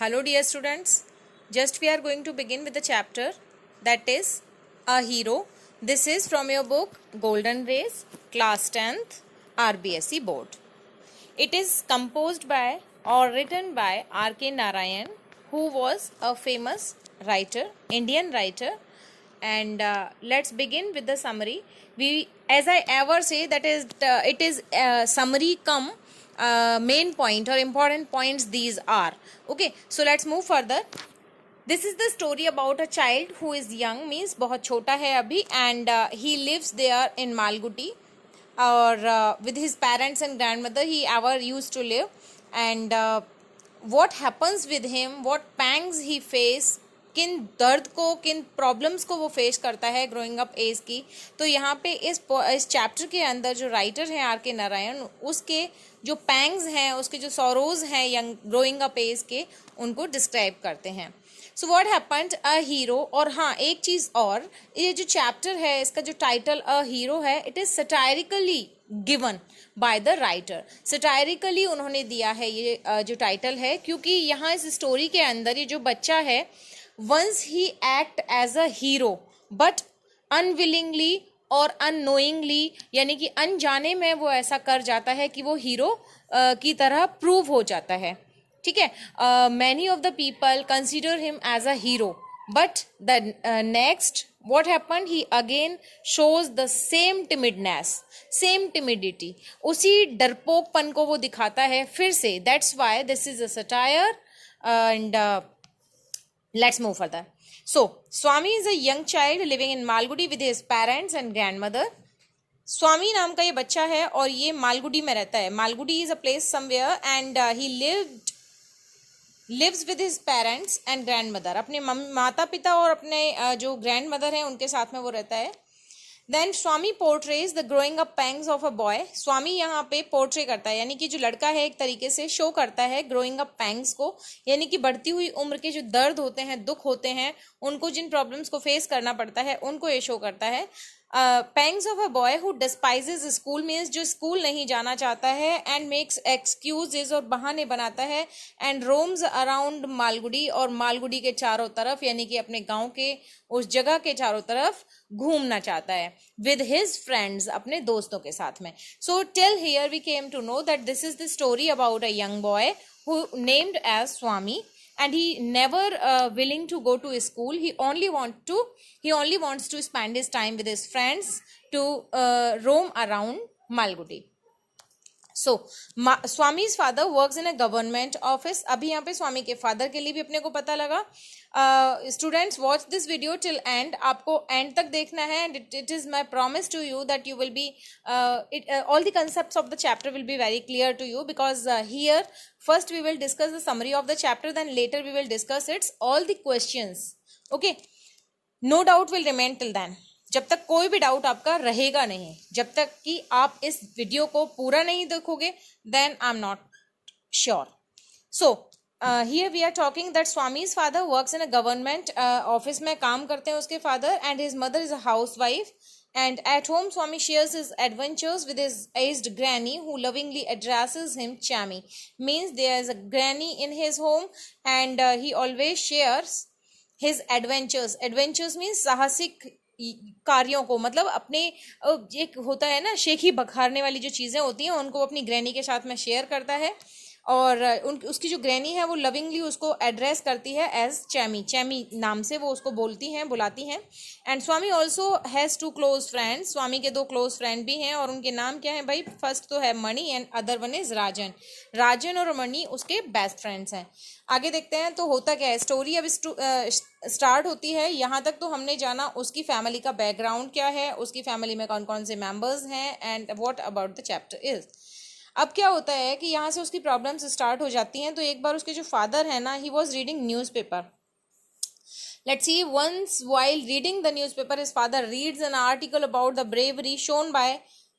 Hello dear students, just we are going to begin with the chapter that is A Hero. This is from your book Golden Rays, class 10th, RBSE board. It is composed by or written by R.K. Narayan, who was a famous writer, Indian writer. And let's begin with the summary. As I ever say, that is it is summary come main point or important points these are. Okay, so let's move further. This is the story about a child who is young, means बहुत छोटा है अभी, and he lives there in Malgudi, or with his parents and grandmother he ever used to live. And what happens with him, what pangs he face, किन दर्द को, किन problems को वो फेस करता है ग्रोइंग अप एज की. तो यहाँ पे इस चैप्टर के अंदर जो राइटर हैं आर के नारायण, उसके जो पैंग्स हैं, उसके जो सॉरोज हैं यंग ग्रोइंग अप एज के, उनको डिस्क्राइब करते हैं. So what happened a hero. और हाँ, एक चीज और, ये जो चैप्टर है इसका जो टाइटल अ हीरो है, it is satirically given by the writer. Satirically उन्होंने दिया है ये जो टाइटल है, क्योंकि यहाँ इस स्टोरी के अंदर ये जो बच्चा है, once he act as a hero but unwillingly और unknowingly, यानी कि अनजाने में वो ऐसा कर जाता है कि वो हीरो की तरह प्रूव हो जाता है. ठीक है. many of the people consider him as a hero, but the next what happened, he again shows the same timidness, same timidity, उसी डरपोकपन को वो दिखाता है फिर से. that's why this is a satire. And let's move further. So, Swami is a young child living in Malgudi with his parents and grandmother. स्वामी नाम का ये बच्चा है और ये मालगुडी में रहता है. Malgudi is a place somewhere, and he lives with his parents and grandmother. अपने माता पिता और अपने जो ग्रैंड मदर हैं उनके साथ में वो रहता है. Then Swami portrays the growing up pangs of a boy. Swami यहाँ पे पोर्ट्रे करता है, यानी कि जो लड़का है एक तरीके से शो करता है ग्रोइंग अप पैंग्स को, यानी कि बढ़ती हुई उम्र के जो दर्द होते हैं, दुख होते हैं, उनको जिन प्रॉब्लम्स को फेस करना पड़ता है, उनको ये शो करता है. Pangs of a boy who despises school, means जो स्कूल नहीं जाना चाहता है, एंड मेक्स एक्सक्यूजेज और बहाने बनाता है, एंड रोम्स अराउंड मालगुडी, और मालगुडी के चारों तरफ, यानी कि अपने गांव के उस जगह के चारों तरफ घूमना चाहता है विद हिज फ्रेंड्स, अपने दोस्तों के साथ में. So till here we came to know that this is the story about a young boy who named as Swami, and he never willing to go to school. He only wants to spend his time with his friends to roam around Malgudi. So Swami's father works in a government office. अभी यहाँ पे स्वामी के father के लिए भी अपने को पता लगा. Students, watch this video till end. आपको end तक देखना है, and it is my promise to you that you will be all the concepts of the chapter will be very clear to you, because here first we will discuss the summary of the chapter, then later we will discuss its all the questions. Okay, no doubt will remain till then. जब तक कोई भी doubt आपका रहेगा नहीं, जब तक कि आप इस वीडियो को पूरा नहीं देखोगे, then I'm not sure. So here we are talking that Swami's father works in a government office में काम करते हैं उसके father, and his mother is a housewife. And at home, Swami shares his adventures with his aged granny, who lovingly addresses him Chami. Means there is a granny in his home, and he always shares his adventures. Adventures means साहसिक कार्यों को, मतलब अपने एक होता है ना शेखी बखारने वाली जो चीजें होती हैं, उनको अपनी ग्रैनी के साथ में शेयर करता है. और उसकी जो ग्रैनी है वो लविंगली उसको एड्रेस करती है एज चैमी. चैमी नाम से वो उसको बुलाती हैं. And Swami also has 2 close friends. Swami के 2 क्लोज फ्रेंड भी हैं, और उनके नाम क्या है भाई? फर्स्ट तो है मणि, एंड अदर वन इज राजन. राजन और मणि उसके बेस्ट फ्रेंड्स हैं. आगे देखते हैं तो होता क्या है. स्टोरी अब स्टार्ट होती है. यहाँ तक तो हमने जाना उसकी फैमिली का बैकग्राउंड क्या है, उसकी फैमिली में कौन कौन से मेंबर्स हैं, and what about the chapter is. अब क्या होता है कि यहाँ से उसकी प्रॉब्लम्स स्टार्ट हो जाती हैं. तो एक बार उसके जो फादर है ना, he was reading newspaper. Let's see, once while reading the newspaper, his father reads an article about the bravery shown by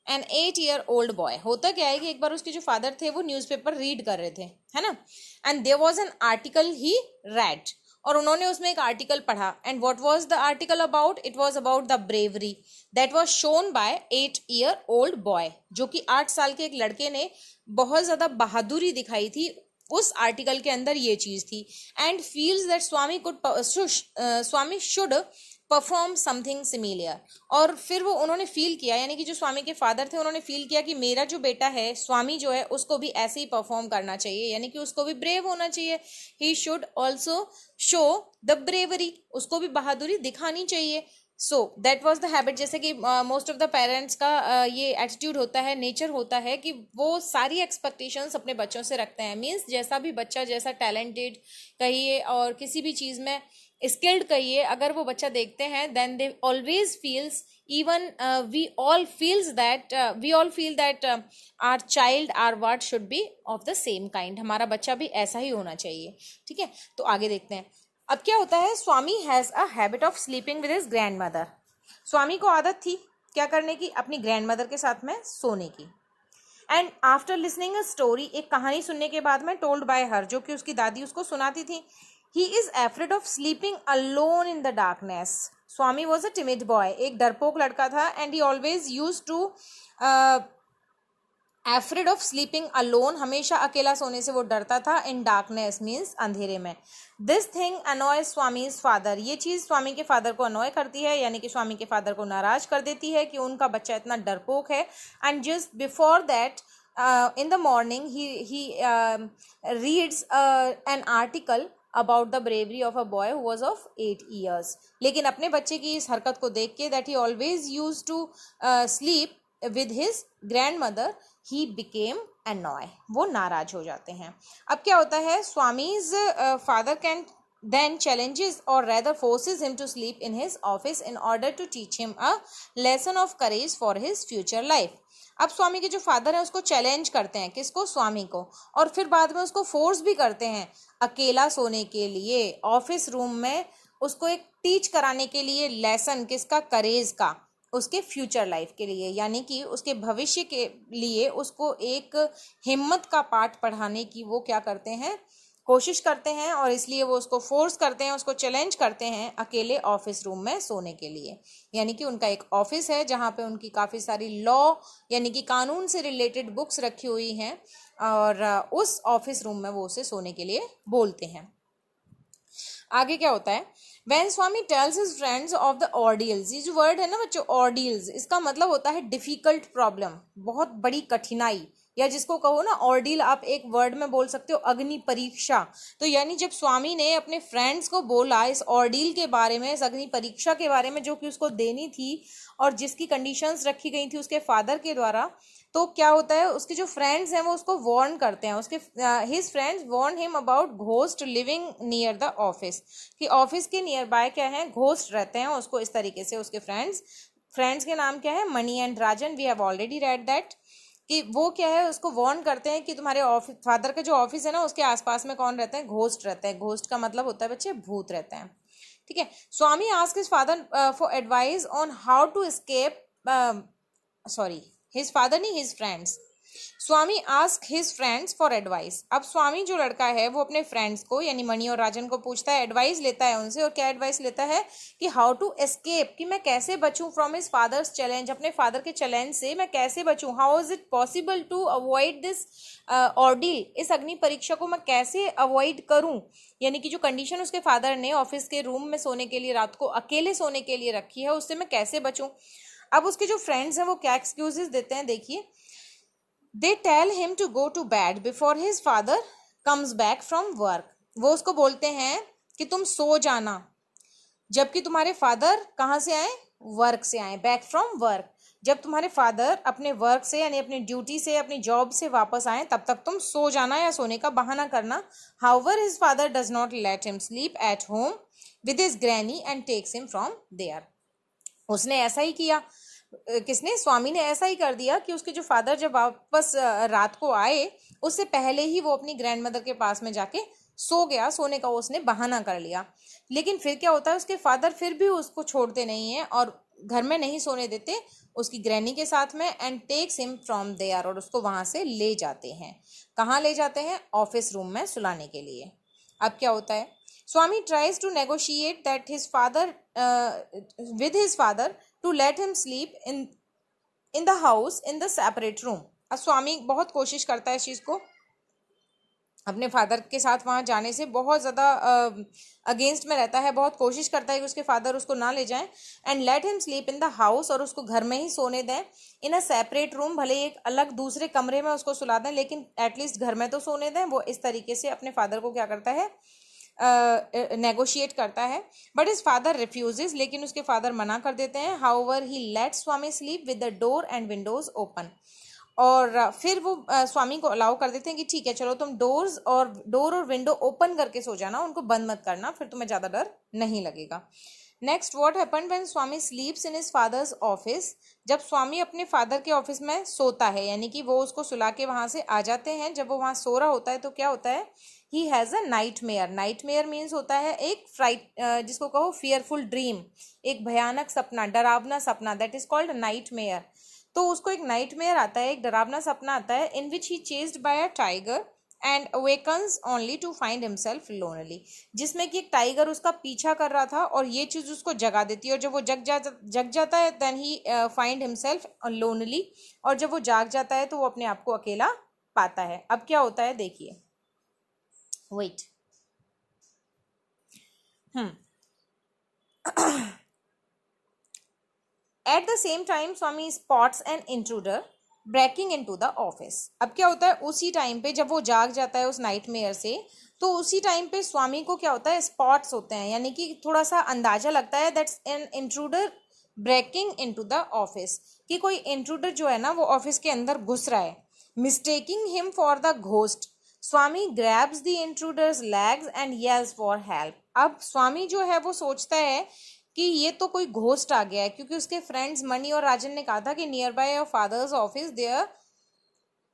an 8-year-old boy. होता क्या है कि एक बार उसके जो फादर थे वो न्यूज़पेपर रीड कर रहे थे, है ना, and there was an article he read. और उन्होंने उसमें एक आर्टिकल पढ़ा. And what was the article about? It was about the bravery that was shown by 8-year-old boy, जो कि 8 साल के एक लड़के ने बहुत ज़्यादा बहादुरी दिखाई थी उस आर्टिकल के अंदर ये चीज थी, and feels that Swami should perform something similar. और फिर वो उन्होंने फील किया, यानी कि जो स्वामी के फादर थे उन्होंने फील किया कि मेरा जो बेटा है स्वामी जो है उसको भी ऐसे ही परफॉर्म करना चाहिए, यानी कि उसको भी ब्रेव होना चाहिए। He should also show the bravery, उसको भी बहादुरी दिखानी चाहिए। So that was the habit, जैसे कि मोस्ट ऑफ द पेरेंट्स का ये एटीट्यूड होता है, नेचर होता है कि वो सारी एक्सपेक्टेशंस अपने बच्चों से रखते हैं। मीन्स जैसा भी बच्चा, जैसा टैलेंटेड कहिए और किसी भी चीज़ में स्किल्ड कहिए, अगर वो बच्चा देखते हैं then they always feels, even we all feel that our child are what should be of the same kind, हमारा बच्चा भी ऐसा ही होना चाहिए। ठीक है, तो आगे देखते हैं। अब क्या होता है, Swami has a habit of sleeping with his grandmother. Swami को आदत थी क्या करने की, अपनी ग्रैंड मदर के साथ में सोने की। And after listening a story, एक कहानी सुनने के बाद में, टोल्ड बाय हर, जो कि उसकी दादी उसको सुनाती थी, he is afraid of sleeping alone in the darkness. Swami was a timid boy, एक डरपोक लड़का था, and he always use to afraid of sleeping alone, हमेशा अकेला सोने से वो डरता था। इन डार्कनेस मीन्स अंधेरे में। This thing annoys Swami's father, ये चीज़ स्वामी के फादर को अनॉय करती है, यानी कि स्वामी के फादर को नाराज कर देती है कि उनका बच्चा इतना डरपोक है। And just before that in the morning he reads an article about the bravery of a boy who was of 8 years। लेकिन अपने बच्चे की इस हरकत को देख के, that he always used to sleep with his grandmother, he became annoyed, वो नाराज हो जाते हैं। अब क्या होता है, Swami's father can then challenges or rather forces him to sleep in his office in order to teach him a lesson of courage for his future life। अब स्वामी के जो फादर हैं उसको चैलेंज करते हैं, किसको, स्वामी को, और फिर बाद में उसको फोर्स भी करते हैं अकेला सोने के लिए ऑफिस रूम में, उसको एक टीच कराने के लिए लेसन, किसका, करेज का, उसके फ्यूचर लाइफ के लिए, यानी कि उसके भविष्य के लिए उसको एक हिम्मत का पाठ पढ़ाने की वो क्या करते हैं, कोशिश करते हैं। और इसलिए वो उसको फोर्स करते हैं, उसको चैलेंज करते हैं अकेले ऑफिस रूम में सोने के लिए। यानी कि उनका एक ऑफिस है जहाँ पे उनकी काफ़ी सारी लॉ यानी कि कानून से रिलेटेड बुक्स रखी हुई हैं, और उस ऑफिस रूम में वो उसे सोने के लिए बोलते हैं। आगे क्या होता है, When Swami tells his friends of the ordeals, ये जो वर्ड है ना बच्चों, ordeals, इसका मतलब होता है डिफिकल्ट प्रॉब्लम, बहुत बड़ी कठिनाई, या जिसको कहो ना ऑर्डिल, आप एक वर्ड में बोल सकते हो अग्नि परीक्षा। तो यानी जब स्वामी ने अपने फ्रेंड्स को बोला इस ऑर्डिल के बारे में, इस अग्नि परीक्षा के बारे में जो कि उसको देनी थी और जिसकी कंडीशंस रखी गई थी उसके फादर के द्वारा, तो क्या होता है, उसके जो फ्रेंड्स हैं वो उसको वार्न करते हैं, उसके his friends warn him about ghost living near the office, कि ऑफिस के नियर बाय क्या है, घोस्ट रहते हैं। उसको इस तरीके से उसके फ्रेंड्स के नाम क्या है, Mani and Rajan, we have already read that, कि वो क्या है, उसको वार्न करते हैं कि तुम्हारे ऑफिस, फादर का जो ऑफिस है ना उसके आसपास में कौन रहते हैं, घोस्ट रहते हैं। घोस्ट का मतलब होता है बच्चे भूत रहते हैं। ठीक है, Swami ask his father for advice on how to escape, sorry his father नहीं, his friends, Swami ask his friends for advice. अब स्वामी जो लड़का है वो अपने फ्रेंड्स को यानी मणि और राजन को पूछता है, एडवाइस लेता है उनसे, और क्या एडवाइस लेता है कि हाउ टू एस्केप, कि मैं कैसे बचूं फ्रॉम हिज फादर्स चैलेंज, अपने फादर के चैलेंज से मैं कैसे बचूं, how is it possible to avoid this ordeal, इस अग्नि परीक्षा को मैं कैसे अवॉइड करूं, यानी कि जो कंडीशन उसके फादर ने ऑफिस के रूम में सोने के लिए, रात को अकेले सोने के लिए रखी है, उससे मैं कैसे बचूं। अब उसके जो फ्रेंड्स हैं वो क्या एक्सक्यूजेस देते हैं, देखिए, They tell him to go to bed before his father comes back from work। वो उसको बोलते हैं कि तुम सो जाना जबकि तुम्हारे फादर कहाँ से आए, वर्क से आए, बैक फ्रॉम वर्क, जब तुम्हारे फादर अपने वर्क से यानी अपनी ड्यूटी से, अपनी जॉब से वापस आए तब तक तुम सो जाना या सोने का बहाना करना। However, his father does not let him sleep at home with his granny and takes him from there। उसने ऐसा ही किया, किसने, स्वामी ने ऐसा ही कर दिया कि उसके जो फादर जब वापस रात को आए उससे पहले ही वो अपनी ग्रैंड मदर के पास में जाके सो गया, सोने का उसने बहाना कर लिया। लेकिन फिर क्या होता है, उसके फादर फिर भी उसको छोड़ते नहीं है और घर में नहीं सोने देते उसकी ग्रैनी के साथ में, and takes him from there, और उसको वहां से ले जाते हैं। कहाँ ले जाते हैं, ऑफिस रूम में सुलाने के लिए। अब क्या होता है, Swami tries to negotiate that his father with his father to let him sleep in the house in the separate room. अब स्वामी बहुत कोशिश करता है इस चीज को अपने फादर के साथ वहाँ जाने से बहुत ज़्यादा अगेंस्ट में रहता है, बहुत कोशिश करता है कि उसके फादर उसको ना ले जाएं। And let him sleep in the house, और उसको घर में ही सोने दें। इन अ सेपरेट रूम, भले एक अलग दूसरे कमरे में उसको सुला दें, लेकिन एटलीस्ट घर में तो सोने दें। वो इस तरीके से अपने फादर को क्या करता है, नेगोशिएट करता है। बट इज फादर रिफ्यूजेज, लेकिन उसके फादर मना कर देते हैं। However he let Swami sleep with the door and windows open, और फिर वो स्वामी को अलाउ कर देते हैं कि ठीक है चलो तुम डोर और विंडो ओपन करके सो जाना, उनको बंद मत करना, फिर तुम्हें ज़्यादा डर नहीं लगेगा। Next, what happened when Swami स्लीप्स in his father's office. जब स्वामी अपने फादर के ऑफिस में सोता है, यानी कि वो उसको सुला के वहां से आ जाते हैं, जब वो वहां सो रहा होता है तो क्या होता है, he has a nightmare. Nightmare means होता है एक फ्राइट, जिसको कहो फियरफुल ड्रीम, एक भयानक सपना, डरावना सपना, दैट इज कॉल्ड नाइटमेयर। तो उसको एक नाइटमेयर आता है, एक डरावना सपना आता है, in which he chased by a tiger and awakens only to find himself lonely, जिसमें कि एक टाइगर उसका पीछा कर रहा था और ये चीज उसको जगा देती है, और जब वो जग जाता है then he find himself lonely, और जब वो जाग जाता है तो वो अपने आप को अकेला पाता है। अब क्या होता है देखिए, wait, at the same time Swami spots an intruder breaking into the office. अब क्या होता है, उसी टाइम पे जब वो जाग जाता है उस नाइटमेयर से, तो उसी टाइम पे स्वामी को क्या होता है, स्पॉट्स होते हैं, यानी कि थोड़ा सा अंदाजा लगता है that's an intruder breaking into the office, कि कोई इंट्रूडर जो है ना वो ऑफिस के अंदर घुस रहा है। Mistaking him for the ghost, Swami grabs the intruders legs and येल्स for help. अब स्वामी जो है वो सोचता है कि ये तो कोई घोस्ट आ गया है, क्योंकि उसके फ्रेंड्स मणि और राजन ने कहा था कि near by your father's office there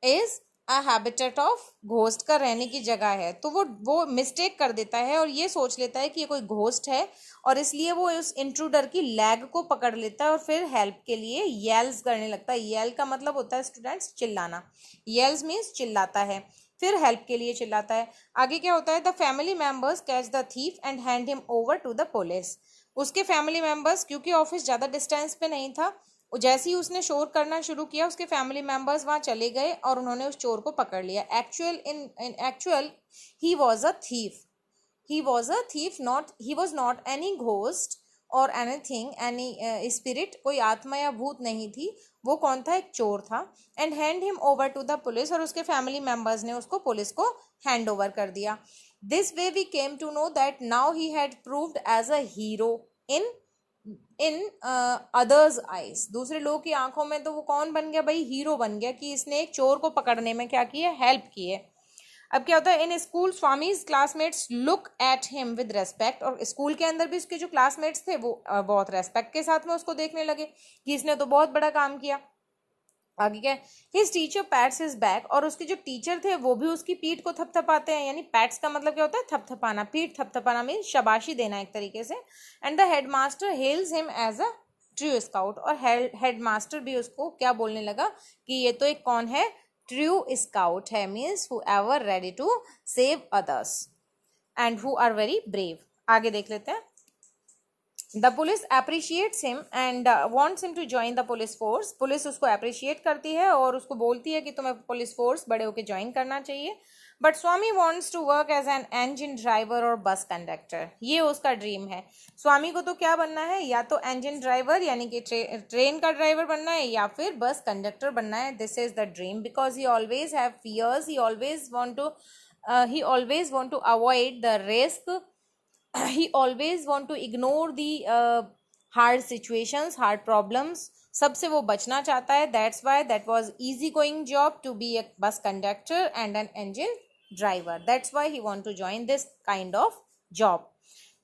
is a habitat of, ghost का रहने की जगह है। तो वो मिस्टेक कर देता है और ये सोच लेता है कि ये कोई घोस्ट है, और इसलिए वो उस इंट्रूडर की लेग को पकड़ लेता है और फिर हेल्प के लिए येल्स करने लगता है। येल का मतलब होता है स्टूडेंट्स चिल्लाना, येल्स मीन्स चिल्लाता है, फिर हेल्प के लिए चिल्लाता है। आगे क्या होता है, the family members catch the thief and hand him over to the police. उसके फैमिली मेंबर्स, क्योंकि ऑफिस ज़्यादा डिस्टेंस पे नहीं था, जैसे ही उसने शोर करना शुरू किया उसके फैमिली मेंबर्स वहां चले गए और उन्होंने उस चोर को पकड़ लिया। इन actual he was a thief, he was a thief, not he was not any ghost or anything, any spirit, कोई आत्मा या भूत नहीं थी, वो कौन था, एक चोर था। And hand him over to the police, और उसके फैमिली मेंबर्स ने उसको पुलिस को हैंड ओवर कर दिया। This way we came to know that now he had proved as a hero in in others eyes, दूसरे लोगों की आंखों में तो वो कौन बन गया भाई, हीरो बन गया, कि इसने एक चोर को पकड़ने में क्या किया, हेल्प की है। अब क्या होता है, in school Swami's classmates look at him with respect, और स्कूल के अंदर भी उसके जो क्लासमेट्स थे वो बहुत रेस्पेक्ट के साथ में उसको देखने लगे कि इसने तो बहुत बड़ा काम किया। आगे क्या, his teacher pets his back, और उसके जो टीचर थे वो भी उसकी पीठ को थपथपाते हैं, यानी पैट्स का मतलब क्या होता है, थपथपाना, पीठ थपथपाना मीन शाबाशी देना एक तरीके से। And the headmaster hails him as a true scout, और हेडमास्टर भी उसको क्या बोलने लगा कि ये तो एक कौन है, ट्रू स्काउट है, means who ever ready to save others and who are very brave. आगे देख लेते हैं। The police appreciates him and wants him to join the police force, police उसको अप्रिशिएट करती है और उसको बोलती है कि तुम्हें पुलिस फोर्स बड़े होकर ज्वाइन करना चाहिए। But Swami wants to work as an engine driver और बस कंडक्टर, ये उसका ड्रीम है। स्वामी को तो क्या बनना है, या तो इंजन ड्राइवर यानी कि ट्रेन का ड्राइवर बनना है, या फिर बस कंडक्टर बनना है। This is the dream because he always have fears, he always want to avoid the risk, he always want to ignore the hard situations, hard problems, सबसे वो बचना चाहता है। that's why that was easy going job to be a bus conductor and an engine driver, that's why he want to join this kind of job.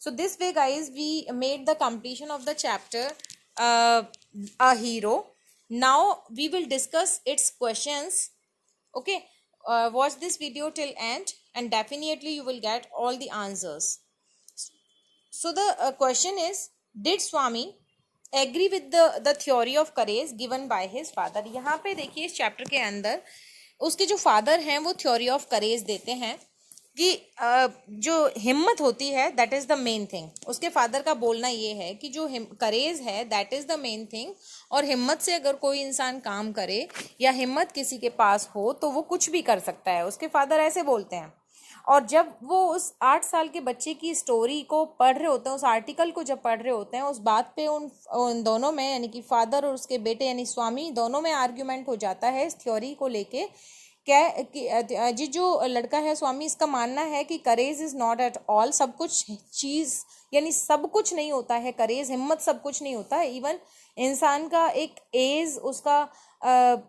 So this way guys we made the completion of the chapter a hero. Now we will discuss its questions. Okay, watch this video till end and definitely you will get all the answers. So the question is, did Swami agree with the theory of courage given by his father? यहाँ पे देखिए इस chapter के अंदर उसके जो father हैं वो थ्योरी ऑफ करेज देते हैं कि जो हिम्मत होती है that is the main thing. उसके फादर का बोलना ये है कि जो करेज है that is the main thing, और हिम्मत से अगर कोई इंसान काम करे या हिम्मत किसी के पास हो तो वो कुछ भी कर सकता है, उसके फादर ऐसे बोलते हैं। और जब वो उस 8 साल के बच्चे की स्टोरी को पढ़ रहे होते हैं, उस आर्टिकल को जब पढ़ रहे होते हैं, उस बात पे उन दोनों में यानी कि फादर और उसके बेटे यानी स्वामी दोनों में आर्ग्यूमेंट हो जाता है इस थ्योरी को लेके। क्या कि जी जो लड़का है स्वामी, इसका मानना है कि courage is not at all, सब कुछ चीज यानी सब कुछ नहीं होता है करेज, हिम्मत सब कुछ नहीं होता है। इवन इंसान का एक एज, उसका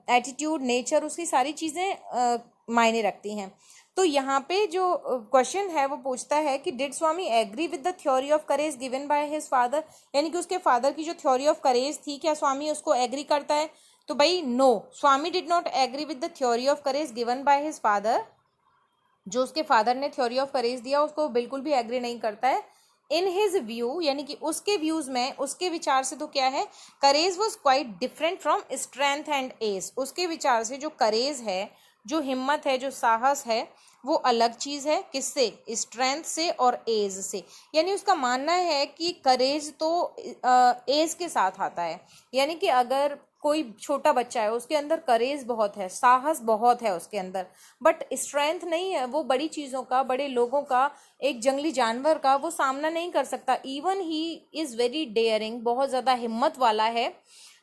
एटीट्यूड, नेचर, उसकी सारी चीजें मायने रखती हैं। तो यहाँ पे जो क्वेश्चन है वो पूछता है कि did Swami agree with the theory of courage given by his father, यानी कि उसके फादर की जो थ्योरी ऑफ करेज थी, क्या स्वामी उसको एग्री करता है? तो भाई no, Swami did not agree with the theory of courage given by his father. जो उसके फादर ने थ्योरी ऑफ करेज दिया उसको बिल्कुल भी एग्री नहीं करता है। इन हिज व्यू यानी कि उसके व्यूज में, उसके विचार से तो क्या है, courage was quite different from strength and age. उसके विचार से जो करेज है, जो हिम्मत है, जो साहस है, वो अलग चीज है। किससे? स्ट्रेंथ से और एज से। यानी उसका मानना है कि करेज तो एज के साथ आता है। यानी कि अगर कोई छोटा बच्चा है, उसके अंदर करेज बहुत है, साहस बहुत है उसके अंदर, बट स्ट्रेंथ नहीं है, वो बड़ी चीजों का, बड़े लोगों का, एक जंगली जानवर का वो सामना नहीं कर सकता। Even he is very dairying, बहुत ज्यादा हिम्मत वाला है,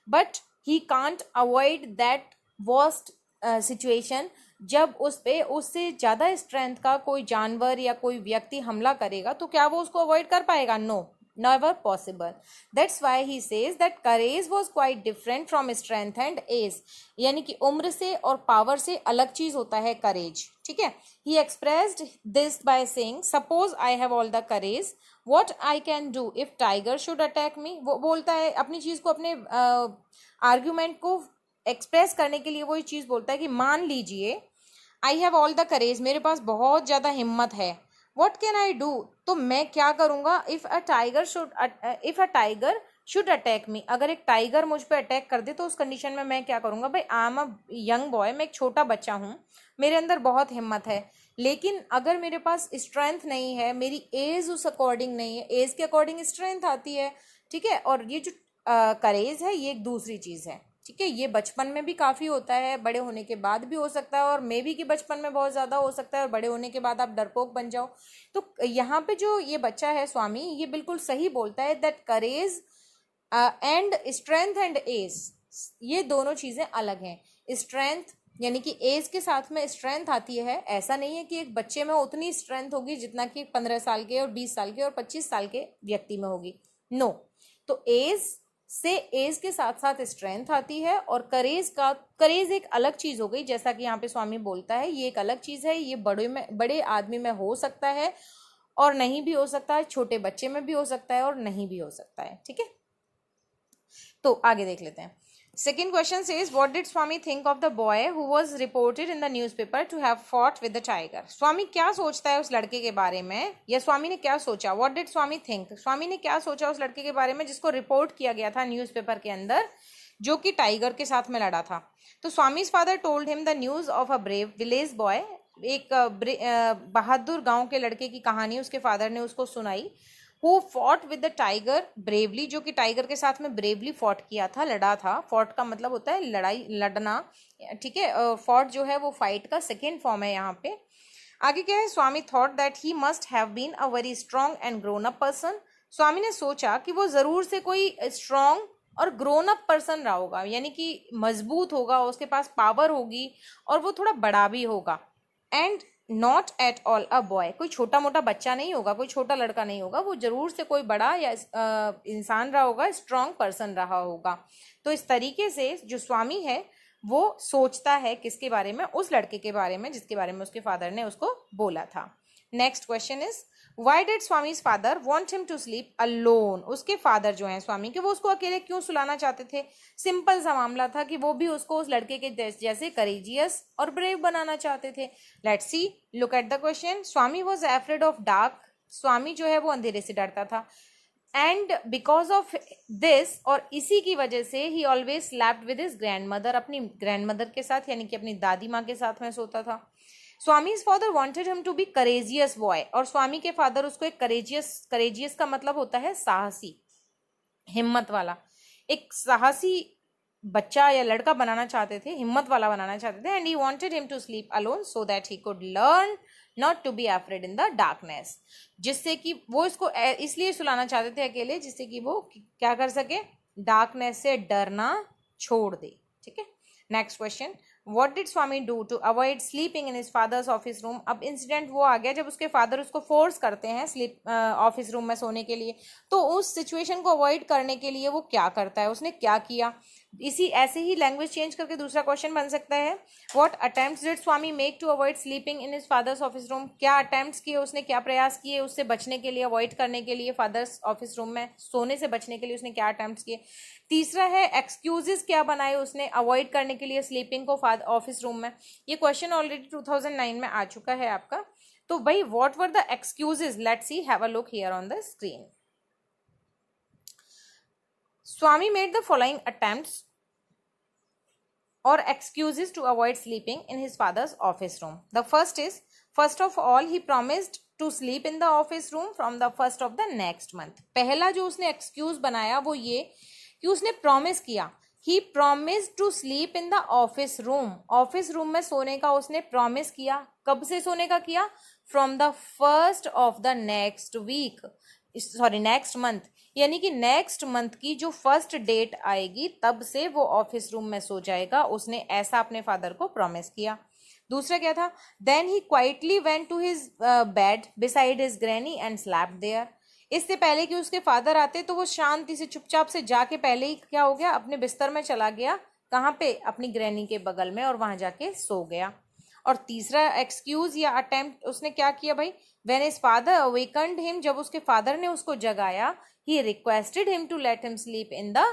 but he can't avoid that worst situation. जब उस पे उससे ज्यादा स्ट्रेंथ का कोई जानवर या कोई व्यक्ति हमला करेगा तो क्या वो उसको अवॉइड कर पाएगा? No, never possible. That's why he says that courage was quite different from strength and age. यानी कि उम्र से और पावर से अलग चीज होता है करेज। ठीक है। He expressed this by saying, suppose I have all the courage, what I can do if tiger should attack me? वो बोलता है अपनी चीज को, अपने आर्ग्यूमेंट को एक्सप्रेस करने के लिए वो ये चीज बोलता है कि मान लीजिए I have all the courage, मेरे पास बहुत ज्यादा हिम्मत है, वट कैन आई डू, तो मैं क्या करूंगा, if a tiger should attack मी, अगर एक टाइगर मुझ पे अटैक कर दे तो उस कंडीशन में मैं क्या करूंगा? भाई I am a young boy, मैं एक छोटा बच्चा हूं, मेरे अंदर बहुत हिम्मत है, लेकिन अगर मेरे पास स्ट्रेंथ नहीं है, मेरी एज उस अकॉर्डिंग नहीं है, एज के अकॉर्डिंग स्ट्रेंथ आती है। ठीक है। और ये जो करेज है ये एक दूसरी चीज है। ठीक है। ये बचपन में भी काफी होता है, बड़े होने के बाद भी हो सकता है, और मे भी कि बचपन में बहुत ज्यादा हो सकता है और बड़े होने के बाद आप डरपोक बन जाओ। तो यहाँ पे जो ये बच्चा है स्वामी, ये बिल्कुल सही बोलता है that courage and strength and age, ये दोनों चीजें अलग हैं। स्ट्रेंथ यानी कि एज के साथ में स्ट्रेंथ आती है, ऐसा नहीं है कि एक बच्चे में उतनी स्ट्रेंथ होगी जितना कि 15 साल के और 20 साल के और 25 साल के व्यक्ति में होगी। नो, तो एज से एज के साथ साथ स्ट्रेंथ आती है, और करेज एक अलग चीज हो गई। जैसा कि यहाँ पे स्वामी बोलता है ये एक अलग चीज है, ये बड़े आदमी में हो सकता है और नहीं भी हो सकता है, छोटे बच्चे में भी हो सकता है और नहीं भी हो सकता है। ठीक है। तो आगे देख लेते हैं। Second question says, what did Swami think of the boy who was reported in the newspaper to have fought with the tiger? स्वामी क्या सोचता है उस लड़के के बारे में, या स्वामी ने क्या सोचा? What did Swami think? स्वामी ने क्या सोचा उस लड़के के बारे में जिसको रिपोर्ट किया गया था न्यूज़पेपर के अंदर, जो कि टाइगर के साथ में लड़ा था? तो स्वामी's father told him the news of a brave village boy. एक बहादुर गांव के लड़के की कहानी उसके फादर ने उसको सुनाई। Who fought with the tiger bravely, जो कि टाइगर के साथ में ब्रेवली फॉट किया था, लड़ा था। फॉट का मतलब होता है लड़ाई, लड़ना। ठीक है। फॉट जो है वो फाइट का सेकेंड फॉर्म है यहाँ पे। आगे क्या है? Swami thought that he must have been a very strong and grown up person. Swami ने सोचा कि वो जरूर से कोई स्ट्रॉन्ग और ग्रोन अप पर्सन रहा होगा, यानी कि मजबूत होगा, उसके पास पावर होगी और वो थोड़ा बड़ा भी होगा। And not at all a boy, कोई छोटा मोटा बच्चा नहीं होगा, कोई छोटा लड़का नहीं होगा, वो जरूर से कोई बड़ा या इंसान रहा होगा, स्ट्रॉन्ग पर्सन रहा होगा। तो इस तरीके से जो स्वामी है वो सोचता है किसके बारे में? उस लड़के के बारे में जिसके बारे में उसके फादर ने उसको बोला था। Next question is, why did Swami's father want him to sleep alone? उसके फादर जो हैं स्वामी के, वो उसको अकेले क्यों सुलाना चाहते थे? सिंपल सा मामला था कि वो भी उसको उस लड़के के जैसे करेजियस और ब्रेव बनाना चाहते थे। Let's see, look at the question. Swami was afraid of dark, Swami जो है वो अंधेरे से डरता था। एंड बिकॉज ऑफ दिस, और इसी की वजह से, ही always slapped with his grand mother, अपनी ग्रैंड मदर के साथ यानी कि अपनी दादी माँ के साथ में सोता था। Swami's father wanted him to be courageous boy, और स्वामी के फादर उसको एक करेजियस का मतलब होता है साहसी, हिम्मत वाला, एक साहसी बच्चा या लड़का बनाना चाहते थे, हिम्मत वाला बनाना चाहते थे। And he wanted him to sleep alone so that he could learn not to be afraid in the darkness, जिससे कि वो इसको इसलिए सुलाना चाहते थे अकेले, जिससे कि वो क्या कर सके, डार्कनेस से डरना छोड़ दे। ठीक है, next question, what did Swami do to avoid sleeping in his father's office room. अब इंसिडेंट वो आ गया जब उसके फादर उसको फोर्स करते हैं स्लीप ऑफिस रूम में सोने के लिए, तो उस सिचुएशन को अवॉइड करने के लिए वो क्या करता है, उसने क्या किया। इसी ऐसे ही लैंग्वेज चेंज करके दूसरा क्वेश्चन बन सकता है, what attempts did Swami make to avoid sleeping in his father's office room. क्या अटेम्प्ट्स किए उसने, क्या प्रयास किए उससे बचने के लिए, अवॉइड करने के लिए, फादर्स ऑफिस रूम में सोने से बचने के लिए उसने क्या अटेम्प्ट्स किए। तीसरा है एक्सक्यूजेस क्या बनाए उसने अवॉइड करने के लिए स्लीपिंग को ऑफिस रूम में। ये क्वेश्चन ऑलरेडी 2009 में आ चुका है आपका। तो भाई what were the excuses, let's see, have a look here on the screen. Swami made the following attempts or excuses to avoid sleeping in his father's office room. The first is, first of all, he promised to sleep in the office room from the first of the next month. पहला जो उसने excuse बनाया वो ये कि उसने promise किया, he promised to sleep in the office room. Office room में सोने का उसने promise किया। कब से सोने का किया? From the first of the next week, sorry next month, यानी कि नेक्स्ट मंथ की जो फर्स्ट डेट आएगी तब से वो ऑफिस रूम में सो जाएगा। उसने ऐसा अपने फादर को प्रॉमिस किया। दूसरा क्या था, then he quietly went to his bed beside his granny and slept there. इससे पहले कि उसके फादर आते तो वो शांति से चुपचाप से जाके पहले ही क्या हो गया, अपने बिस्तर में चला गया। कहाँ पे? अपनी ग्रैनी के बगल में, और वहां जाके सो गया। और तीसरा एक्सक्यूज या अटेम्प्ट उसने क्या किया भाई, when his father awakened him, जब उसके फादर ने उसको जगाया, he requested him to let him sleep in the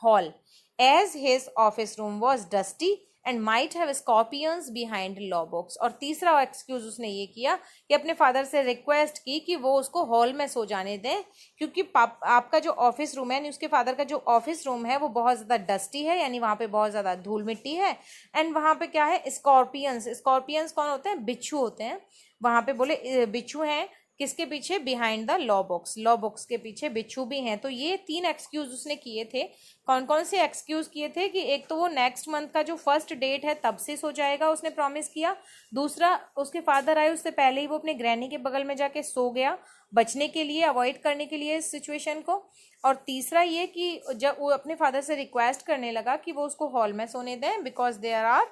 hall as his office room was dusty and might have scorpions behind law books. और तीसरा एक्सक्यूज उसने ये किया कि अपने फादर से रिक्वेस्ट की कि वो उसको हॉल में सो जाने दें, क्योंकि आपका जो ऑफिस रूम है, यानी उसके फादर का जो ऑफिस रूम है वो बहुत ज़्यादा डस्टी है, यानी वहाँ पे बहुत ज़्यादा धूल मिट्टी है। एंड वहाँ पे क्या है, स्कॉर्पियंस। स्कॉर्पियंस कौन होते हैं? बिच्छू होते हैं। वहाँ पे बोले बिच्छू हैं, किसके पीछे? Behind the law books, law books के पीछे बिच्छू भी हैं। तो ये 3 एक्सक्यूज उसने किए थे। कौन कौन से एक्सक्यूज किए थे कि एक तो वो नेक्स्ट मंथ का जो फर्स्ट डेट है तब से सो जाएगा, उसने प्रॉमिस किया। दूसरा, उसके फादर आए उससे पहले ही वो अपने ग्रैनी के बगल में जाके सो गया, बचने के लिए, अवॉइड करने के लिए इस सिचुएशन को। और तीसरा ये कि जब वो अपने फादर से रिक्वेस्ट करने लगा कि वो उसको हॉल में सोने दें, because there are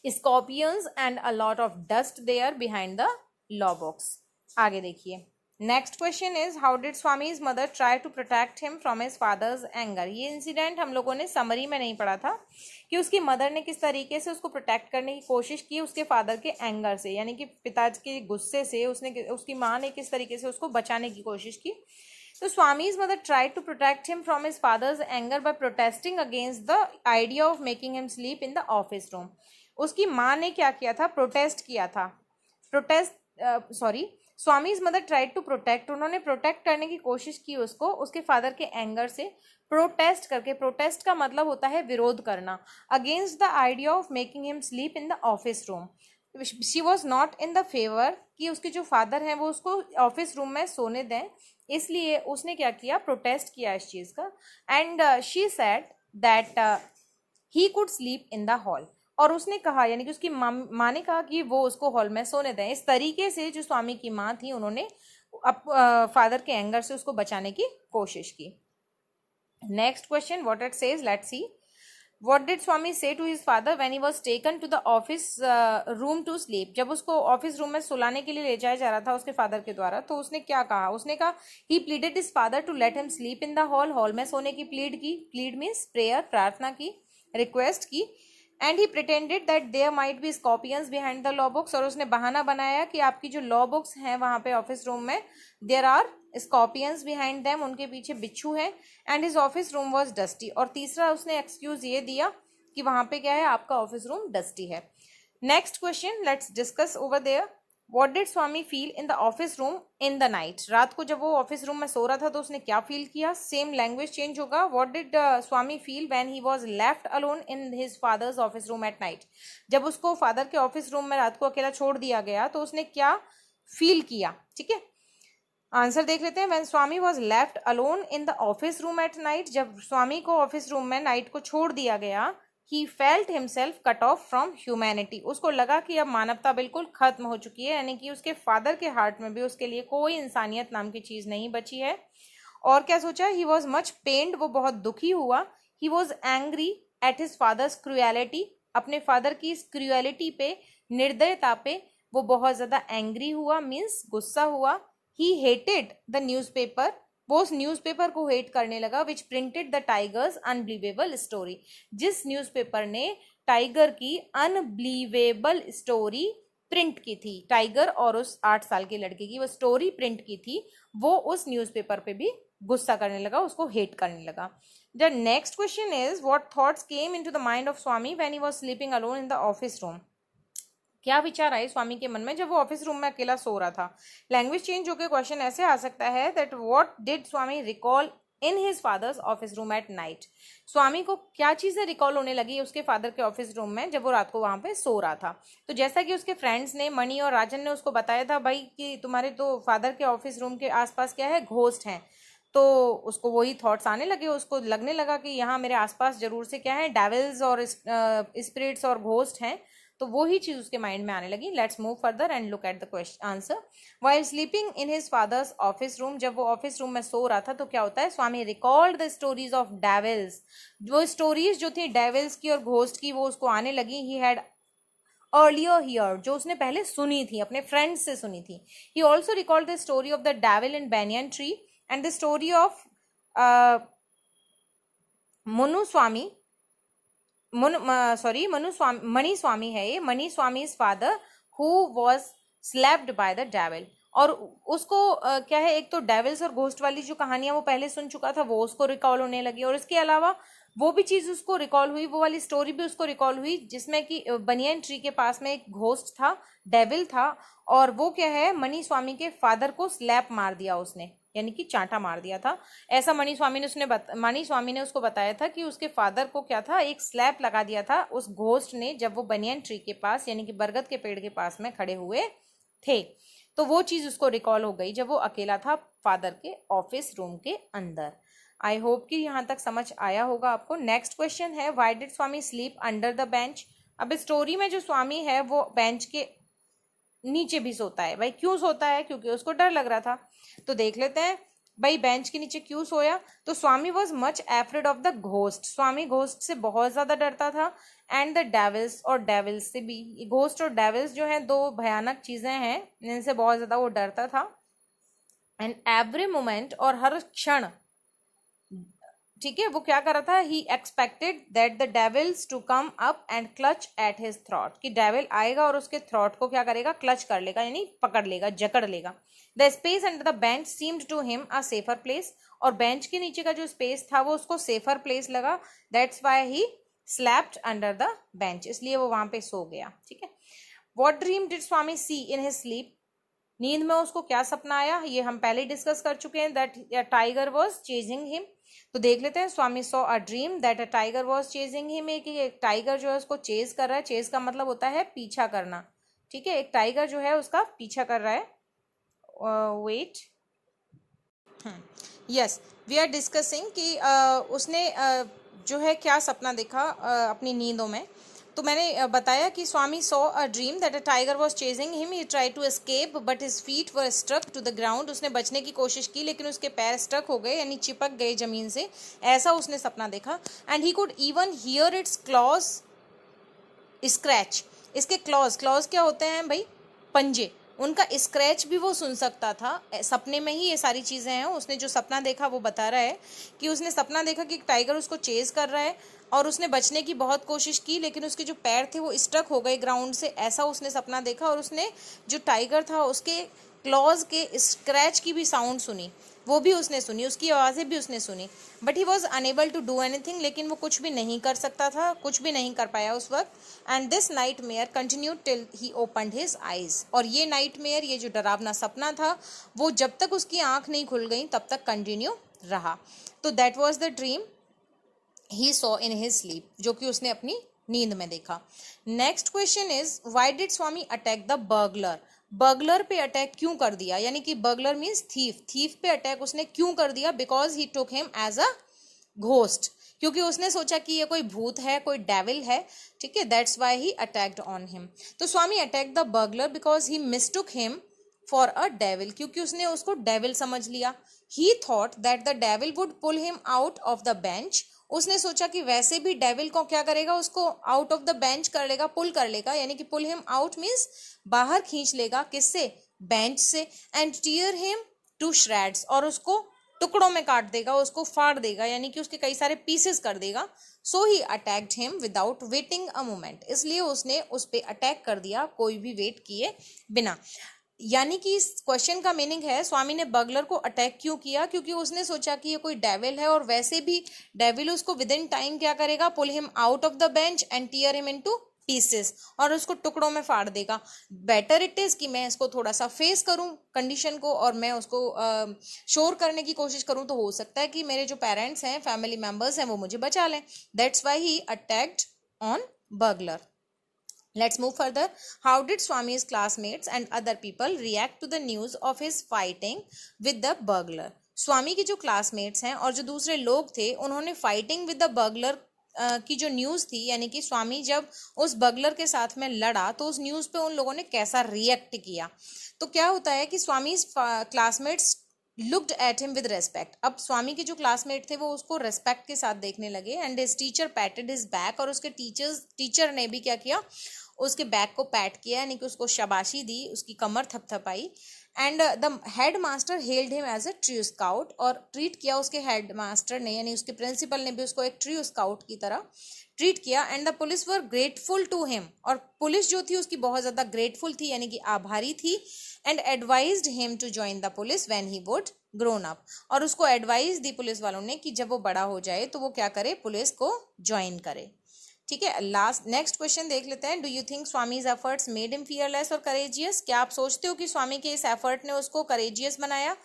scorpions and a lot of dust there behind the law books. आगे देखिए, next question is, how did Swami's mother try to protect him from his father's anger. ये इंसिडेंट हम लोगों ने समरी में नहीं पढ़ा था कि उसकी मदर ने किस तरीके से उसको प्रोटेक्ट करने की कोशिश की उसके फादर के एंगर से, यानी कि पिताजी के गुस्से से उसकी माँ ने किस तरीके से उसको बचाने की कोशिश की। तो Swami's mother try to protect him from his father's anger by protesting against the idea of making him sleep in the office room. उसकी माँ ने क्या किया था? प्रोटेस्ट किया था। Swami's mother tried to protect, उन्होंने प्रोटेक्ट करने की कोशिश की उसको उसके फादर के एंगर से, प्रोटेस्ट करके। प्रोटेस्ट का मतलब होता है विरोध करना। Against the idea of making him sleep in the office room, she was not in the favour कि उसके जो फादर हैं वो उसको ऑफिस रूम में सोने दें, इसलिए उसने क्या किया? प्रोटेस्ट किया इस चीज़ का। And she said that he could sleep in the hall, और उसने कहा, यानी कि उसकी माँ ने कहा कि वो उसको हॉल में सोने दें। इस तरीके से जो स्वामी की माँ थी उन्होंने फादर के एंगर से उसको बचाने की कोशिश की। Next question, what it says, let's see. What did Swami say to his father when he was taken to the office room to sleep. जब उसको ऑफिस रूम में सुलाने के लिए ले जाया जा रहा था उसके फादर के द्वारा, तो उसने क्या कहा? उसने कहा, he pleaded his father to let him sleep in the hall, hall में सोने की प्लीड की। प्लीड मीन्स प्रेयर, प्रार्थना की, रिक्वेस्ट की। And he pretended that there might be scorpions behind the law books, और उसने बहाना बनाया कि आपकी जो लॉ बुक्स हैं वहां पे ऑफिस रूम में, there are scorpions behind them, उनके पीछे बिच्छू है। And his office room was dusty, और तीसरा उसने एक्सक्यूज ये दिया कि वहां पे क्या है, आपका ऑफिस रूम डस्टी है। Next question, let's discuss over there. What did Swami feel in the office room in the night. रात को जब वो ऑफिस रूम में सो रहा था तो उसने क्या फील किया? सेम लैंग्वेज चेंज होगा। What did Swami feel when he was left alone in his father's office room at night। जब उसको फादर के ऑफिस रूम में रात को अकेला छोड़ दिया गया तो उसने क्या फील किया? ठीक है, आंसर देख लेते हैं। When Swami was left alone in the office room at night, जब स्वामी को ऑफिस रूम में नाइट को छोड़ दिया गया, he felt himself cut off from humanity. उसको लगा कि अब मानवता बिल्कुल खत्म हो चुकी है, यानी कि उसके फादर के हार्ट में भी उसके लिए कोई इंसानियत नाम की चीज नहीं बची है. और क्या सोचा? he was much pained, वो बहुत दुखी हुआ. he was angry at his father's cruelty, अपने फादर की इस क्रूएलिटी पे, निर्दयता पे वो बहुत ज्यादा एंग्री हुआ, मीन्स गुस्सा हुआ. he hated the newspaper, वो उस न्यूज़पेपर को हेट करने लगा, which printed the tiger's unbelievable story, जिस न्यूज़पेपर ने टाइगर की अनबिलीवेबल स्टोरी प्रिंट की थी. टाइगर और उस 8 साल के लड़के की वो स्टोरी प्रिंट की थी, वो उस न्यूज़पेपर पे भी गुस्सा करने लगा, उसको हेट करने लगा. The next question is what thoughts came into the mind of Swami when he was sleeping alone in the office room. क्या विचार आए स्वामी के मन में जब वो ऑफिस रूम में अकेला सो रहा था. लैंग्वेज चेंज होकर क्वेश्चन ऐसे आ सकता है that what did Swami recall in his father's office room at night. Swami को क्या चीजें रिकॉल होने लगी उसके फादर के ऑफिस रूम में जब वो रात को वहां पे सो रहा था. तो जैसा कि उसके फ्रेंड्स ने, मणि और राजन ने उसको बताया था भाई कि तुम्हारे तो फादर के ऑफिस रूम के आसपास क्या है, घोस्ट हैं. तो उसको वही थॉट्स आने लगे, उसको लगने लगा कि यहाँ मेरे आसपास जरूर से क्या है, डेविल्स और स्पिरिट्स और घोस्ट हैं. तो वो ही चीज उसके माइंड में आने लगी. Let's move further and look at the question answer. While sleeping in his father's office room, जब वो ऑफिस रूम में सो रहा था तो क्या होता है, Swami recalled the stories of devils. वो स्टोरीज जो थी डेविल्स की और घोस्ट की वो उसको आने लगी. ही हैड अर्लियर हियर, जो उसने पहले सुनी थी, अपने फ्रेंड्स से सुनी थी. He also recalled the story of the devil in banyan tree and the story of Manu Swami, Mani Swami है ये, Mani Swami father who was slapped by the devil. और उसको क्या है, एक तो डेविल्स और घोस्ट वाली जो कहानियां वो पहले सुन चुका था वो उसको रिकॉल होने लगी, और इसके अलावा वो भी चीज उसको रिकॉल हुई, वो वाली स्टोरी भी उसको रिकॉल हुई जिसमें कि बनियन ट्री के पास में एक घोस्ट था, डेविल था, और वो क्या है, मणि स्वामी के फादर को स्लैप मार दिया उसने, यानी कि चांटा मार दिया था. ऐसा मणि स्वामी ने उसको बताया था कि उसके फादर को क्या था, एक स्लैप लगा दिया था उस घोस्ट ने जब वो बनियन ट्री के पास, यानी कि बरगद के पेड़ के पास में खड़े हुए थे. तो वो चीज उसको रिकॉल हो गई जब वो अकेला था फादर के ऑफिस रूम के अंदर. आई होप कि यहाँ तक समझ आया होगा आपको. नेक्स्ट क्वेश्चन है why did Swami sleep under the bench. अब स्टोरी में जो स्वामी है वो बेंच के नीचे भी सोता है. भाई क्यों सोता है, क्योंकि उसको डर लग रहा था. तो देख लेते हैं भाई बेंच के नीचे क्यों सोया. तो Swami was much afraid of the ghost, Swami ghost से बहुत ज्यादा डरता था. एंड द डेविल्स, और डेविल्स से भी. घोस्ट और डेविल्स जो हैं दो भयानक चीजें हैं, इनसे बहुत ज्यादा वो डरता था. एंड एवरी मोमेंट, और हर क्षण, ठीक है, वो क्या कर रहा था, he expected that the devils to come up and clutch at his throat, कि डेविल आएगा और उसके थ्रॉट को क्या करेगा, क्लच कर लेगा, यानी पकड़ लेगा, जकड़ लेगा. The space under the bench seemed to him a safer place, और बेंच के नीचे का जो स्पेस था वो उसको सेफर प्लेस लगा. That's why he slept under the bench, इसलिए वो वहां पे सो गया. ठीक है. What dream did Swami see in his sleep, नींद में उसको क्या सपना आया, ये हम पहले डिस्कस कर चुके हैं. That tiger was chasing him. तो देख लेते हैं. Swami saw a dream that a tiger was chasing him, एक टाइगर जो है उसको चेज कर रहा है. चेज का मतलब होता है पीछा करना. ठीक है, एक टाइगर जो है उसका पीछा कर रहा है. Wait, yes, we are discussing कि उसने जो है क्या सपना देखा अपनी नींदों में. तो मैंने बताया कि Swami saw a dream that a tiger was chasing him, he try to escape but his feet were struck to the ground. उसने बचने की कोशिश की लेकिन उसके पैर स्ट्रक हो गए, यानी चिपक गए जमीन से. ऐसा उसने सपना देखा. And he could even here it's clause scratch. इसके क्लॉज क्या होते हैं भाई, पंजे, उनका स्क्रैच भी वो सुन सकता था. सपने में ही ये सारी चीजें हैं. उसने जो सपना देखा वो बता रहा है कि उसने सपना देखा कि एक टाइगर उसको चेज कर रहा है और उसने बचने की बहुत कोशिश की लेकिन उसके जो पैर थे वो स्ट्रक हो गए ग्राउंड से. ऐसा उसने सपना देखा. और उसने जो टाइगर था उसके क्लॉज के स्क्रैच की भी साउंड सुनी, वो भी उसने सुनी, उसकी आवाज़ें भी उसने सुनी. But he was unable to do anything, लेकिन वो कुछ भी नहीं कर सकता था, कुछ भी नहीं कर पाया उस वक्त. And this night mayor continued till he opened his eyes. और ये नाइट मेयर, ये जो डरावना सपना था वो जब तक उसकी आंख नहीं खुल गई तब तक कंटिन्यू रहा. तो that was the dream he saw in his sleep, जो कि उसने अपनी नींद में देखा. Next question is why did Swami attack the burglar. Burglar पे अटैक क्यों कर दिया, यानी कि बर्गलर मीन्स थीफ, थीफ पे अटैक उसने क्यों कर दिया. Because he took him as a ghost, क्योंकि उसने सोचा कि ये कोई भूत है, कोई डेविल है, ठीक है, that's why he attacked on him. तो Swami attack the burglar because he mistook him for a devil, क्योंकि उसने उसको डेविल समझ लिया। He thought that the devil would pull him out of the bench, उसने सोचा कि वैसे भी डेविल को क्या करेगा, उसको आउट ऑफ द बेंच कर लेगा, पुल कर लेगा, यानी कि पुल हिम आउट मीन्स बाहर खींच लेगा, किससे, बेंच से, and tear him to shreds, और उसको टुकड़ों में काट देगा, उसको फाड़ देगा, यानी कि उसके कई सारे पीसेस कर देगा। So he attacked him without waiting a moment, इसलिए उसने उस पर अटैक कर दिया कोई भी वेट किए बिना। यानी कि इस क्वेश्चन का मीनिंग है स्वामी ने बर्गलर को अटैक क्यों किया, क्योंकि उसने सोचा कि ये कोई डेविल है, और वैसे भी डेविल उसको विद इन टाइम क्या करेगा, pull him out of the bench and tear him into pieces, और उसको टुकड़ों में फाड़ देगा। बेटर इट इज कि मैं इसको थोड़ा सा फेस करूं कंडीशन को, और मैं उसको श्योर करने की कोशिश करूं, तो हो सकता है कि मेरे जो पेरेंट्स हैं, फैमिली मेंबर्स हैं, वो मुझे बचा लें। That's why he attacked on burglar. Let's move further. How did Swami's classmates and other people react to the news of his fighting with the burglar? स्वामी के जो क्लासमेट्स हैं और जो दूसरे लोग थे, उन्होंने फाइटिंग विद द बर्गलर की जो न्यूज़ थी, यानी कि स्वामी जब उस बर्गलर के साथ में लड़ा, तो उस न्यूज़ पे उन लोगों ने कैसा रिएक्ट किया। तो क्या होता है कि Swami classmates looked at him with respect. अब स्वामी के जो क्लासमेट थे वो उसको रेस्पेक्ट के साथ देखने लगे। And his teacher पैटेड his back, और उसके टीचर ने भी क्या किया, उसके बैक को पैट किया, यानी कि उसको शाबाशी दी, उसकी कमर थपथपाई। And the head master held him as a true scout, और ट्रीट किया उसके हेड मास्टर ने, यानी उसके प्रिंसिपल ने भी उसको एक ट्रू स्काउट की तरह ट्रीट किया। And the police were grateful to him, और पुलिस जो थी उसकी बहुत ज़्यादा ग्रेटफुल थी, यानी कि आभारी थी। And advised him to join the police when he would grown up, और उसको एडवाइस दी पुलिस वालों ने कि जब वो बड़ा हो जाए तो वो क्या करे, पुलिस को ज्वाइन करे। ठीक है, नेक्स्ट क्वेश्चन देख लेते हैं। Do you think Swami's efforts made him fearless और करेजियस? क्या आप सोचते हो कि स्वामी के इस एफर्ट ने उसको करेजियस बनाया?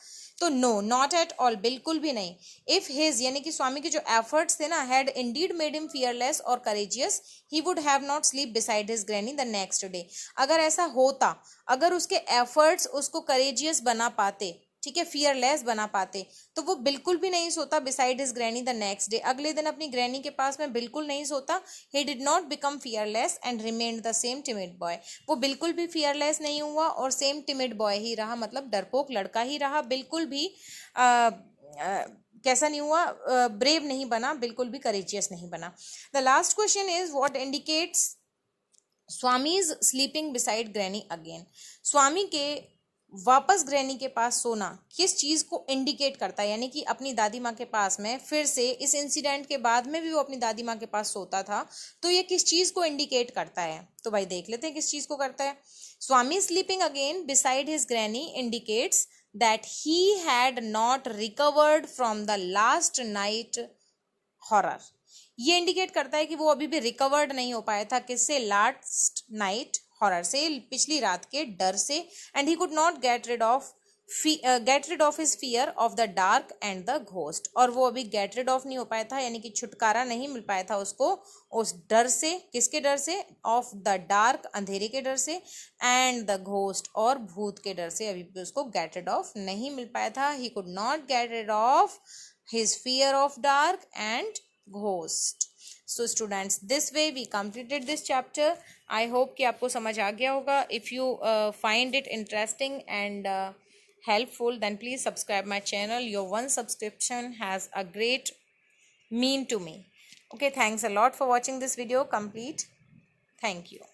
तो नो, नॉट एट ऑल, बिल्कुल भी नहीं। इफ हिज, यानी कि स्वामी के जो एफर्ट्स थे ना, had indeed made him fearless और courageous, he would have not sleep beside his granny the next day. अगर ऐसा होता, अगर उसके एफर्ट्स उसको करेजियस बना पाते, ठीक है, फियरलेस बना पाते, तो वो बिल्कुल भी नहीं सोता beside his granny the next day, अगले दिन अपनी ग्रैनी के पास में बिल्कुल नहीं सोता। He did not become fearless and remained the same timid boy, वो बिल्कुल भी फियरलेस नहीं हुआ और सेम टिमिड बॉय ही रहा, मतलब डरपोक लड़का ही रहा, बिल्कुल भी कैसा नहीं हुआ, ब्रेव नहीं बना, बिल्कुल भी करेजियस नहीं बना। The last question is what indicates Swami's sleeping beside granny again? Swami के वापस ग्रैनी के पास सोना किस चीज़ को इंडिकेट करता है, यानी कि अपनी दादी माँ के पास में फिर से इस इंसिडेंट के बाद में भी वो अपनी दादी माँ के पास सोता था, तो ये किस चीज़ को इंडिकेट करता है? तो भाई देख लेते हैं किस चीज़ को करता है। Swami sleeping again beside his granny indicates that he had not recovered from the last night horror. ये इंडिकेट करता है कि वो अभी भी रिकवर्ड नहीं हो पाया था, किससे, लास्ट नाइट हॉरर से, पिछली रात के डर से। And he could not get rid of his fear of the dark and the ghost, और वो अभी गेट रिड ऑफ नहीं हो पाया था, यानी कि छुटकारा नहीं मिल पाया था उसको उस डर से। किसके डर से? ऑफ द डार्क, अंधेरे के डर से, एंड द घोस्ट, और भूत के डर से अभी भी उसको गेट रिड ऑफ नहीं मिल पाया था। He could not get rid of his fear of dark and ghost. So students, this way we completed this chapter. I hope कि आपको समझ आ गया होगा. If you find it interesting and helpful, then please subscribe my channel. Your one subscription has a great mean to me. Okay, thanks a lot for watching this video complete. Thank you.